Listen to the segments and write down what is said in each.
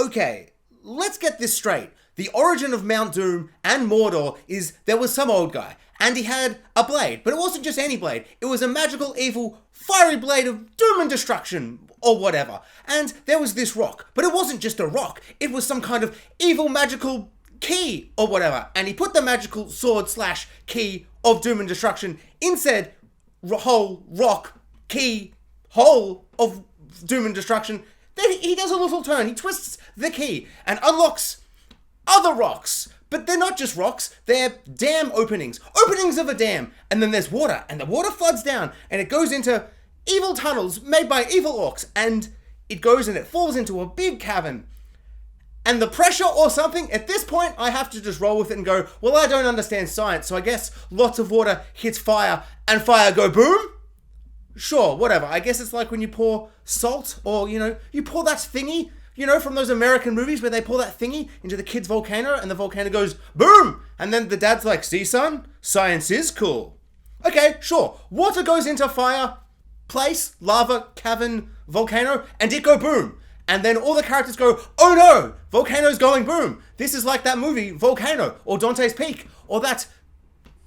Okay, let's get this straight. The origin of Mount Doom and Mordor is there was some old guy, and he had a blade, but it wasn't just any blade. It was a magical, evil, fiery blade of doom and destruction, or whatever. And there was this rock, but it wasn't just a rock. It was some kind of evil, magical key, or whatever. And he put the magical sword / key of doom and destruction in said whole rock, key, hole of doom and destruction. Then he does a little turn. He twists the key and unlocks other rocks. But they're not just rocks, they're dam openings. Openings of a dam. And then there's water, and the water floods down, and it goes into evil tunnels made by evil orcs, and it goes and it falls into a big cavern. And the pressure or something, at this point, I have to just roll with it and go, well, I don't understand science, so I guess lots of water hits fire, and fire go boom? Sure, whatever. I guess it's like when you pour salt, or, you pour that thingy, from those American movies where they pour that thingy into the kid's volcano, and the volcano goes boom! And then the dad's like, see, son? Science is cool. Okay, sure. Water goes into fire, place, lava, cavern, volcano, and it go boom. And then all the characters go, oh no, volcano's going boom. This is like that movie, Volcano, or Dante's Peak, or that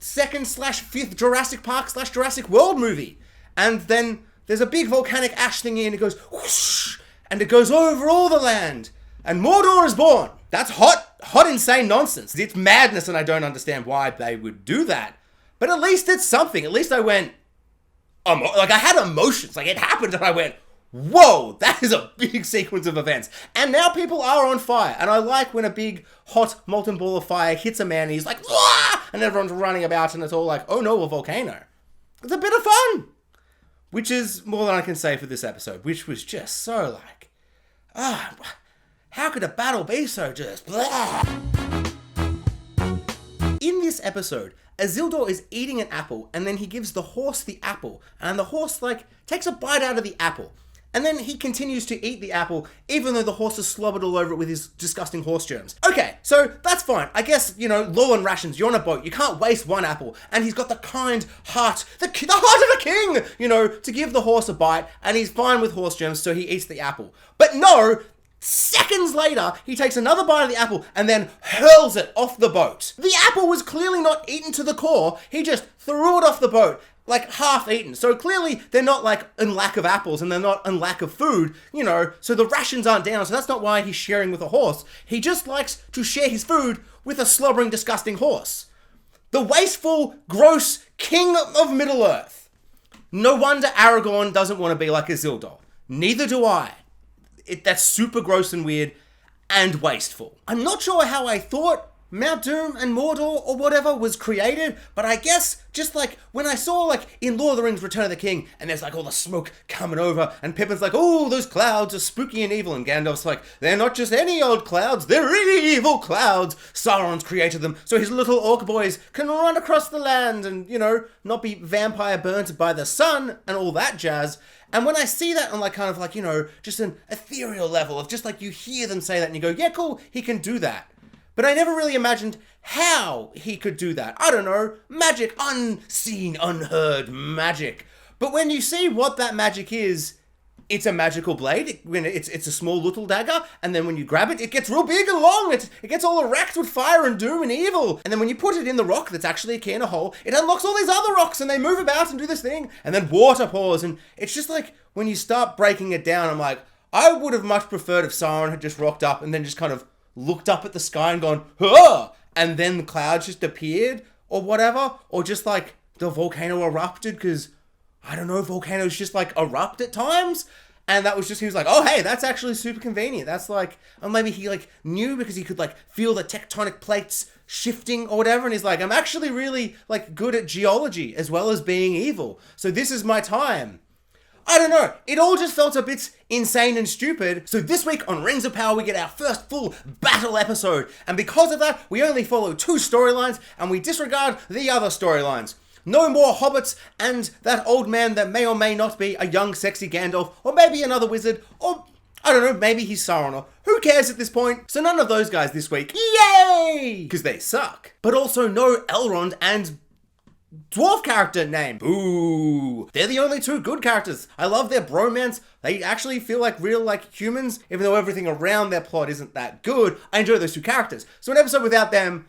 2nd/5th Jurassic Park / Jurassic World movie. And then there's a big volcanic ash thingy and it goes whoosh, and it goes over all the land. And Mordor is born. That's hot, insane nonsense. It's madness and I don't understand why they would do that. But at least it's something. At least I went, I had emotions. Like it happened and I went, whoa, that is a big sequence of events. And now people are on fire. And I like when a big, hot, molten ball of fire hits a man and he's like, wah! And everyone's running about and it's all like, oh no, a volcano. It's a bit of fun. Which is more than I can say for this episode, which was just so like, how could a battle be so just blah? In this episode, Isildur is eating an apple and then he gives the horse the apple and the horse takes a bite out of the apple. And then he continues to eat the apple, even though the horse has slobbered all over it with his disgusting horse germs. Okay, so that's fine. I guess, law and rations, you're on a boat, you can't waste one apple. And he's got the kind heart, the heart of a king, to give the horse a bite. And he's fine with horse germs, so he eats the apple. But no, seconds later, he takes another bite of the apple and then hurls it off the boat. The apple was clearly not eaten to the core. He just threw it off the boat. Half eaten. So clearly they're not in lack of apples and they're not in lack of food, so the rations aren't down. So that's not why he's sharing with a horse. He just likes to share his food with a slobbering, disgusting horse. The wasteful, gross king of Middle-earth. No wonder Aragorn doesn't want to be like Isildur. Neither do I. That's super gross and weird and wasteful. I'm not sure how I thought Mount Doom and Mordor or whatever was created, but I guess just when I saw in Lord of the Rings Return of the King and there's all the smoke coming over and Pippin's like, oh, those clouds are spooky and evil, and Gandalf's like, they're not just any old clouds, they're evil clouds. Sauron's created them so his little orc boys can run across the land and, not be vampire burnt by the sun and all that jazz. And when I see that on just an ethereal level of just you hear them say that and you go, yeah, cool, he can do that. But I never really imagined how he could do that. I don't know, magic, unseen, unheard magic. But when you see what that magic is, it's a magical blade. It's a small little dagger, and then when you grab it, it gets real big and long. It gets all erect with fire and doom and evil. And then when you put it in the rock that's actually a key in a hole, it unlocks all these other rocks, and they move about and do this thing. And then water pours, and it's just when you start breaking it down, I'm like, I would have much preferred if Sauron had just rocked up and then just kind of looked up at the sky and gone, huh! And then the clouds just appeared, or whatever, or just the volcano erupted, because, I don't know, volcanoes just erupt at times, and that was just, he was like, oh hey, that's actually super convenient, that's or maybe he knew because he could feel the tectonic plates shifting or whatever, and he's like, I'm actually really good at geology as well as being evil, so this is my time. I don't know, it all just felt a bit insane and stupid. So this week on Rings of Power, we get our first full battle episode. And because of that, we only follow 2 storylines and we disregard the other storylines. No more hobbits and that old man that may or may not be a young, sexy Gandalf, or maybe another wizard, or I don't know, maybe he's Sauron, or who cares at this point? So none of those guys this week. Yay! Because they suck. But also no Elrond and dwarf character named Boo. They're the only two good characters. I love their bromance. They actually feel like real like humans, even though everything around their plot isn't that good. I enjoy those two characters. So an episode without them,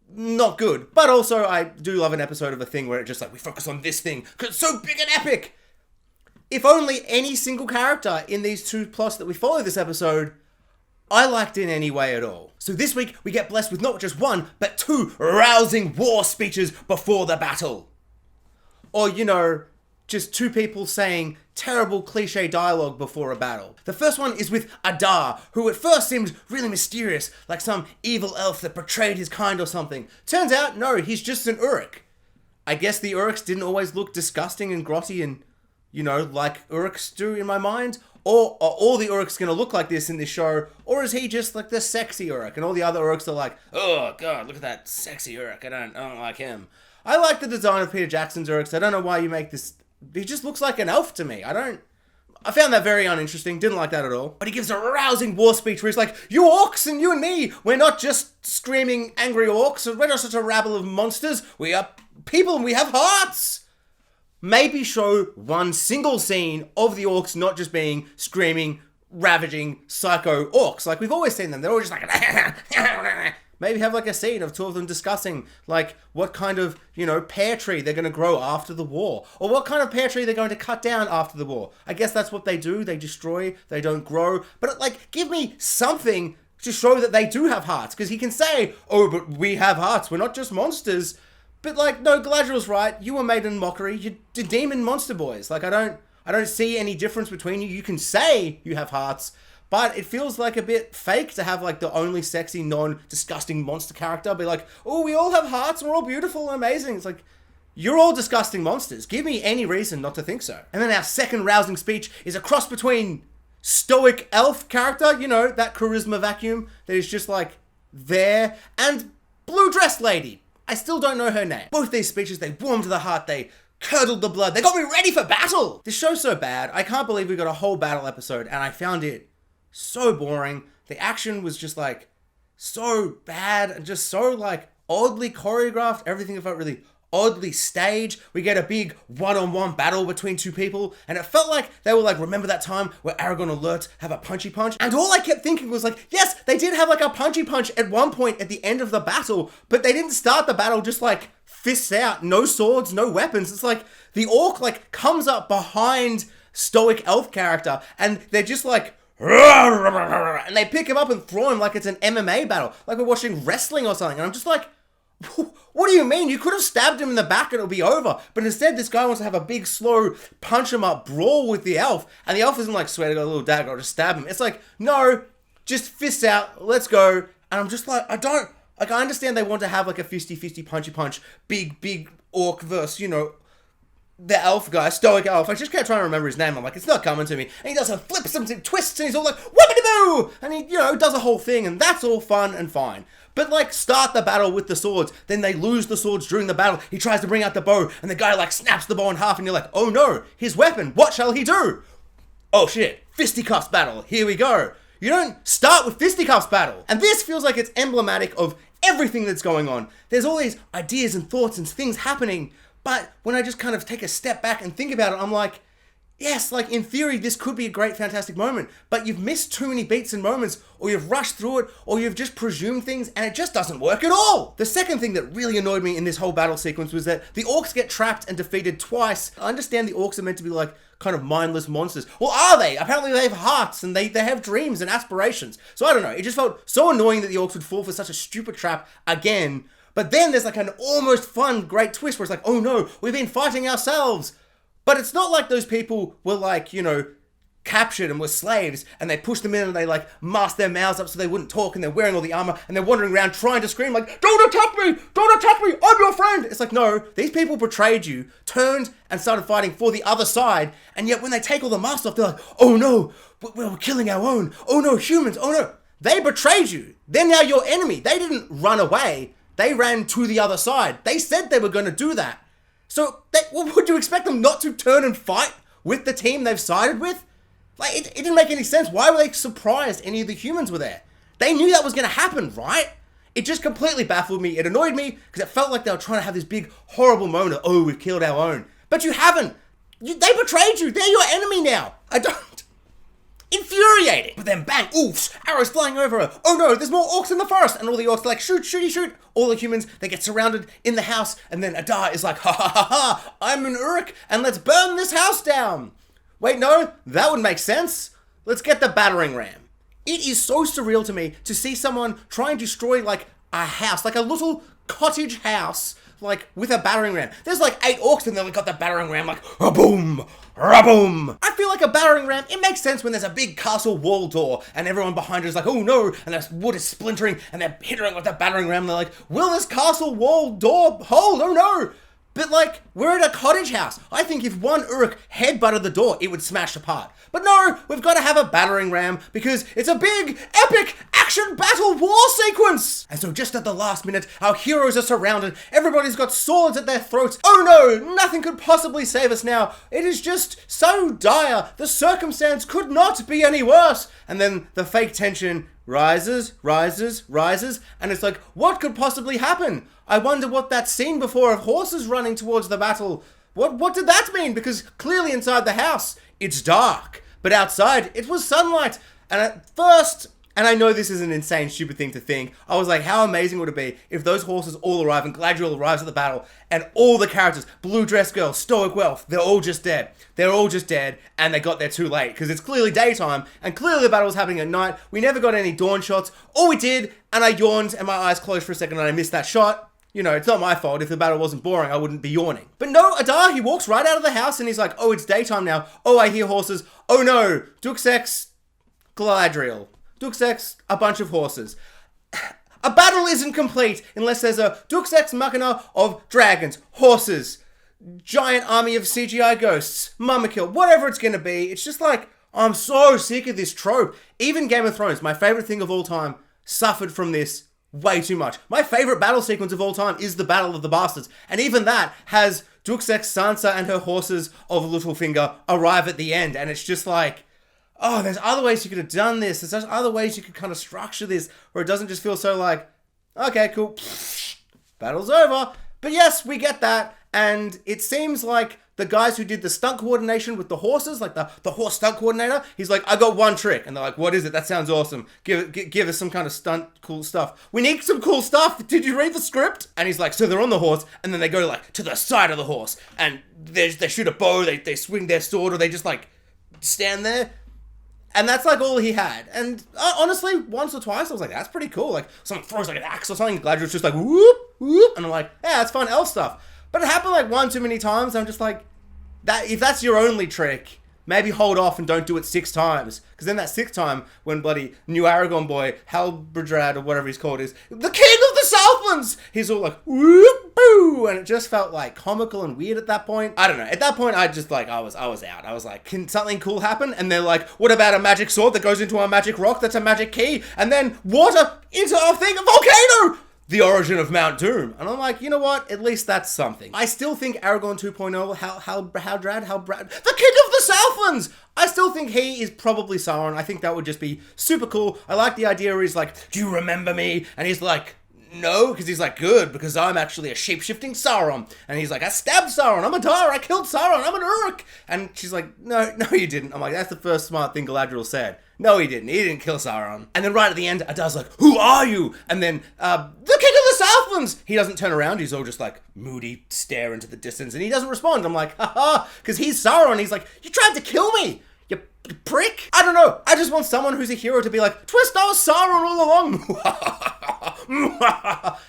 not good. But also I do love an episode of a thing where it just like, we focus on this thing because it's so big and epic. If only any single character in these two plots that we follow this episode I liked in any way at all. So this week, we get blessed with not just one, but two rousing war speeches before the battle. Or, you know, just two people saying terrible cliche dialogue before a battle. The first one is with Adar, who at first seemed really mysterious, like some evil elf that betrayed his kind or something. Turns out, no, he's just an Uruk. I guess the Uruks didn't always look disgusting and grotty and, you know, like Uruks do in my mind. Or are all the Uruks going to look like this in this show? Or is he just like the sexy Uruk? And all the other Uruks are like, oh god, look at that sexy Uruk. I don't like him. I like the design of Peter Jackson's Uruks. I don't know why you make this. He just looks like an elf to me. I found that very uninteresting. Didn't like that at all. But he gives a rousing war speech where he's like, you orcs and you and me, we're not just screaming angry orcs. We're not such a rabble of monsters. We are people and we have hearts. Maybe show one single scene of the orcs not just being screaming, ravaging, psycho orcs. Like we've always seen them. They're all just like, maybe have like a scene of two of them discussing like what kind of, you know, pear tree they're going to grow after the war. Or what kind of pear tree they're going to cut down after the war. I guess that's what they do. They destroy, they don't grow. But like, give me something to show that they do have hearts. Because he can say, oh, but we have hearts. We're not just monsters. But like, no, Galadriel's right. You were made in mockery. You're demon monster boys. Like, I don't see any difference between you. You can say you have hearts, but it feels like a bit fake to have like the only sexy, non-disgusting monster character be like, oh, we all have hearts. We're all beautiful and amazing. It's like, you're all disgusting monsters. Give me any reason not to think so. And then our second rousing speech is a cross between stoic elf character, you know, that charisma vacuum that is just like there, and blue dress lady. I still don't know her name. Both these speeches, they warmed the heart, they curdled the blood, they got me ready for battle! This show's so bad, I can't believe we got a whole battle episode, and I found it so boring. The action was just like, so bad, and just so like, oddly choreographed. Everything felt really oddly staged. We get a big one-on-one battle between two people, and it felt like they were like, remember that time where Aragorn and Lurtz have a punchy punch? And all I kept thinking was like, yes, they did have like a punchy punch at one point at the end of the battle, but they didn't start the battle just like fists out, no swords, no weapons. It's like the orc like comes up behind stoic elf character, and they're just like, and they pick him up and throw him like it's an MMA battle, like we're watching wrestling or something. And I'm just like, what do you mean? You could have stabbed him in the back and it'll be over. But instead, this guy wants to have a big, slow, punch him up brawl with the elf. And the elf isn't like, swear to God, a little dagger, I'll just stab him. It's like, no, just fists out, let's go. And I'm just like, I understand they want to have like a fisty, punchy punch, big orc versus, you know, the elf guy, stoic elf. I just kept trying to remember his name. I'm like, it's not coming to me. And he does some flips and twists and he's all like, whoopity-boo! And he, you know, does a whole thing and that's all fun and fine. But like, start the battle with the swords, then they lose the swords during the battle. He tries to bring out the bow and the guy like snaps the bow in half and you're like, oh no, his weapon, what shall he do? Oh shit, Fisty Cuffs battle, here we go. You don't start with Fisty Cuffs battle. And this feels like it's emblematic of everything that's going on. There's all these ideas and thoughts and things happening, but when I just kind of take a step back and think about it, I'm like, yes, like in theory, this could be a great, fantastic moment, but you've missed too many beats and moments, or you've rushed through it, or you've just presumed things, and it just doesn't work at all. The second thing that really annoyed me in this whole battle sequence was that the orcs get trapped and defeated twice. I understand the orcs are meant to be like kind of mindless monsters. Well, are they? Apparently they have hearts, and they have dreams and aspirations. So I don't know, it just felt so annoying that the orcs would fall for such a stupid trap again. But then there's like an almost fun, great twist where it's like, oh no, we've been fighting ourselves. But it's not like those people were like, you know, captured and were slaves and they pushed them in and they like masked their mouths up so they wouldn't talk and they're wearing all the armor and they're wandering around trying to scream like, don't attack me, I'm your friend. It's like, no, these people betrayed you, turned and started fighting for the other side, and yet when they take all the masks off, they're like, oh no, we're killing our own, oh no, humans, oh no. They betrayed you. They're now your enemy. They didn't run away. They ran to the other side. They said they were going to do that. So, would you expect them not to turn and fight with the team they've sided with? Like, it didn't make any sense. Why were they surprised any of the humans were there? They knew that was going to happen, right? It just completely baffled me. It annoyed me because it felt like they were trying to have this big, horrible moment of, oh, we've killed our own. But you haven't. They betrayed you. They're your enemy now. I don't. Infuriating. But then bang, oofs, arrows flying over her. Oh no, there's more orcs in the forest. And all the orcs are like, shoot, shooty, shoot. All the humans, they get surrounded in the house. And then Adar is like, ha ha ha ha, I'm an Uruk and let's burn this house down. Wait, no, that would make sense. Let's get the battering ram. It is so surreal to me to see someone try and destroy like a house, like a little cottage house, like with a battering ram. There's like 8 orcs and then we got the battering ram like, boom, boom. I feel like a battering ram, it makes sense when there's a big castle wall door and everyone behind it is like, oh no, and the wood is splintering and they're hitting it with the battering ram. They're like, will this castle wall door hold? Oh no. But like, we're at a cottage house. I think if one Uruk headbutted the door, it would smash apart. But no, we've got to have a battering ram because it's a big, epic action battle war sequence. And so just at the last minute, our heroes are surrounded. Everybody's got swords at their throats. Oh no, nothing could possibly save us now. It is just so dire. The circumstance could not be any worse. And then the fake tension rises, and it's like, what could possibly happen? I wonder what that scene before of horses running towards the battle, what did that mean? Because clearly inside the house, it's dark, but outside, it was sunlight. And at first, and I know this is an insane, stupid thing to think, I was like, how amazing would it be if those horses all arrive and Galadriel arrives at the battle and all the characters, Blue Dress Girl, Stoic Wealth, they're all just dead. They're all just dead and they got there too late because it's clearly daytime and clearly the battle was happening at night. We never got any dawn shots. All we did, and I yawned and my eyes closed for a second and I missed that shot. You know, it's not my fault. If the battle wasn't boring, I wouldn't be yawning. But no, Adar, he walks right out of the house and he's like, oh, it's daytime now. Oh, I hear horses. Oh no, Deux Ex Galadriel. Deux Ex, a bunch of horses. A battle isn't complete unless there's a Deux Ex Machina of dragons, horses, giant army of CGI ghosts, Mama Kill, whatever it's gonna be. It's just like, I'm so sick of this trope. Even Game of Thrones, my favorite thing of all time, suffered from this way too much. My favorite battle sequence of all time is the Battle of the Bastards. And even that has Deux Ex Sansa and her horses of Littlefinger arrive at the end. And it's just like, oh, there's other ways you could have done this. There's other ways you could kind of structure this where it doesn't just feel so like, okay, cool, battle's over. But yes, we get that. And it seems like the guys who did the stunt coordination with the horses, like the horse stunt coordinator, he's like, I got one trick. And they're like, what is it? That sounds awesome. Give us some kind of stunt cool stuff. We need some cool stuff. Did you read the script? And he's like, so they're on the horse and then they go like to the side of the horse and they shoot a bow, they swing their sword or they just like stand there. And that's like all he had. And honestly, once or twice, I was like, that's pretty cool. Like someone throws like an axe or something. Galadriel's just like, whoop, whoop. And I'm like, yeah, that's fun elf stuff. But it happened like one too many times. I'm just like, that if that's your only trick, maybe hold off and don't do it 6 times. Because then that 6th time, when bloody new Aragorn boy, Halberdrad or whatever he's called is, the king of the Southlands! He's all like, whoop, boo! And it just felt like comical and weird at that point. I don't know. At that point, I just like, I was out. I was like, can something cool happen? And they're like, what about a magic sword that goes into a magic rock that's a magic key? And then water into a thing, a volcano! The origin of Mount Doom. And I'm like, you know what? At least that's something. I still think Aragorn 2.0, Halbrad, the king of the Southlands! I still think he is probably Sauron. I think that would just be super cool. I like the idea where he's like, do you remember me? And he's like, no, because he's like, good, because I'm actually a shape-shifting Sauron. And he's like, I stabbed Sauron, I'm Adar, I killed Sauron, I'm an Uruk. And she's like, no, you didn't. I'm like, that's the first smart thing Galadriel said. No, he didn't kill Sauron. And then right at the end, Adar's like, who are you? And then, the king of the Southlands! He doesn't turn around, he's all just like, moody, stare into the distance, and he doesn't respond. I'm like, haha, because he's Sauron. He's like, you tried to kill me! You prick. I don't know. I just want someone who's a hero to be like, twist, I was Sauron all along.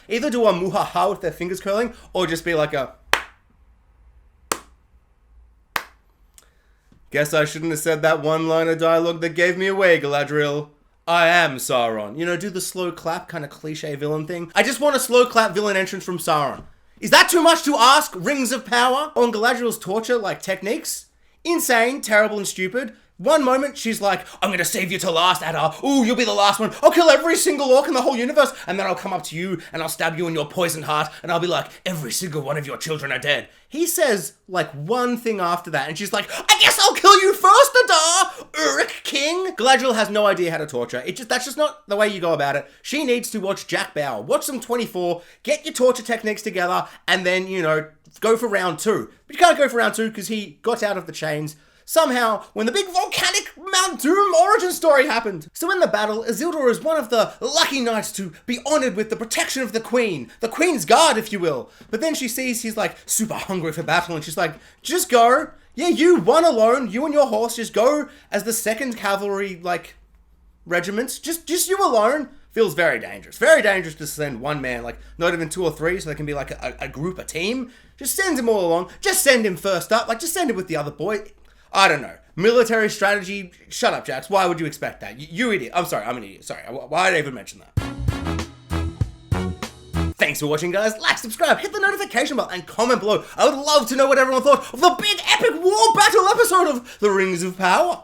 Either do a muhaha with their fingers curling, or just be like a... Guess I shouldn't have said that one line of dialogue that gave me away, Galadriel. I am Sauron. You know, do the slow clap kind of cliche villain thing. I just want a slow clap villain entrance from Sauron. Is that too much to ask? Rings of power? On Galadriel's torture, like, techniques? Insane, terrible, and stupid. One moment, she's like, I'm gonna save you to last, Adar. Ooh, you'll be the last one. I'll kill every single orc in the whole universe. And then I'll come up to you and I'll stab you in your poisoned heart. And I'll be like, every single one of your children are dead. He says, like, one thing after that. And she's like, I guess I'll kill you first, Adar. Uruk King. Galadriel has no idea how to torture. That's just not the way you go about it. She needs to watch Jack Bauer. Watch some 24. Get your torture techniques together. And then, go for round 2. But you can't go for round 2 because he got out of the chains somehow when the big volcanic Mount Doom origin story happened. So in the battle, Isildur is one of the lucky knights to be honored with the protection of the Queen's guard, if you will. But then she sees he's like super hungry for battle and she's like, just go. Yeah, you one alone, you and your horse, just go as the 2nd Cavalry, regiments. Just you alone. Feels very dangerous. Very dangerous to send one man, not even 2 or 3, so they can be like a group, a team. Just send him all along. Just send him first up. Just send him with the other boy. I don't know. Military strategy. Shut up, Jax. Why would you expect that? You idiot. I'm sorry. I'm an idiot. Sorry. Why did I even mention that? Thanks for watching, guys. Like, subscribe, hit the notification bell, and comment below. I would love to know what everyone thought of the big epic war battle episode of The Rings of Power.